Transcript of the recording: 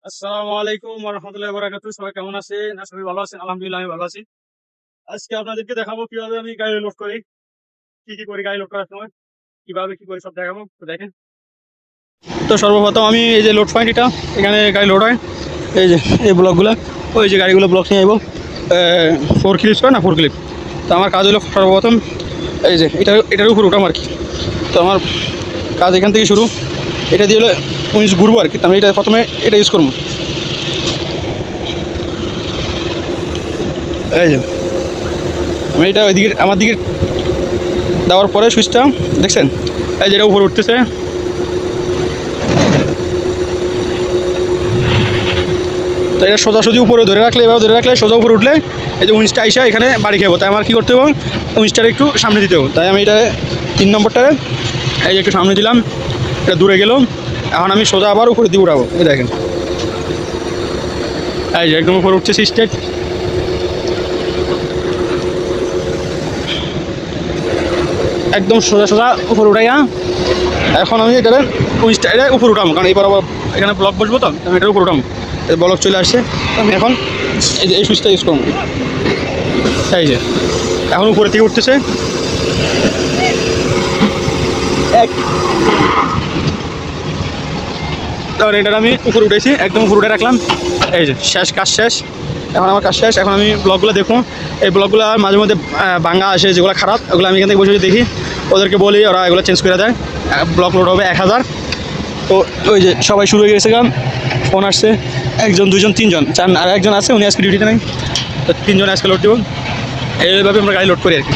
আসসালামু আলাইকুম ওয়া রাহমাতুল্লাহি ওয়া বারাকাতুহু। সবাই কেমন আছেন? আশা করি ভালো আছেন। আলহামদুলিল্লাহ আমি ভালো আছি। আজকে আপনাদেরকে দেখাবো কিভাবে আমি গাড়ি লোড করি। কি করি গাড়ি লোড করার সময়, কিভাবে কি করি সব দেখাবো। তো দেখেন। তো সর্বপ্রথম আমি এই যে লোড পয়েন্ট এটা, এখানে গাড়ি লোড হয়। এই যে এই ব্লকগুলো, ওই যে গাড়িগুলো ব্লক নিয়ে যাবো। 4 ক্লিপস করে না, 4 ক্লিপ। তো আমার কাজ হলো সর্বপ্রথম এই যে এটার উপর উঠাম আর কি। তো আমার কাজ এখান থেকে শুরু। এটা দিয়ে হলো উইন্স ঘুরবো আর কি। তো আমি এটা প্রথমে এটা ইউজ করবো। এই যে আমি এটা ওইদিকে আমার দিকে দেওয়ার পরে সুইচটা দেখছেন, এই যেটা উপরে উঠতেছে। তো এটা সোজাসুজি উপরে ধরে রাখলে, এবার ধরে রাখলে সোজা উপরে উঠলে এই যে উইন্সটা আইসা এখানে বাড়ি খাবো। তাই আমার কী করতে হবে, উইন্সটার একটু সামনে দিতে হবে। তাই আমি এটা 3 নম্বরটারে এই যে একটু সামনে দিলাম, এটা দূরে গেল। এখন আমি সোজা আবার উপরে দিয়ে উঠাবো। এই দেখেন, এই যে একদম উপরে উঠছে স্টেট। একদম সোজা সোজা উপরে উঠাইয়া এখন আমি এটা উইন্সটা এটা উপরে উঠাবো, কারণ এবার আবার এখানে ব্লক বসবো। তো আমি এটার উপরে উঠাবো। ব্লক চলে আসছে। আমি এখন এই যে এই সুইচটা ইউজ করবো। এই যে এখন উপরে থেকে উঠতেছে। তারপর এটার আমি উপরে উঠেছি, একদম উপরে উঠে রাখলাম। এই যে শেষ, কাজ শেষ। এখন আমার কাজ শেষ। এখন আমি ব্লকগুলো দেখুন। এই ব্লকগুলো মাঝে মধ্যে ভাঙা আসে, যেগুলো খারাপ ওগুলো আমি এখান থেকে বসে দেখি, ওদেরকে বলি, ওরা এগুলো চেঞ্জ করে দেয়। ব্লক লোড হবে 1000। তো ওই যে সবাই শুরু হয়ে গেছে, গান ফোন আসছে। 1 জন 2 জন 3 জন আর একজন আছে, উনি আজকে ডিউটিতে নেই। তো 3 জন আজকে লোড দেবো। এইভাবে আমরা গাড়ি লোড করি আর কি।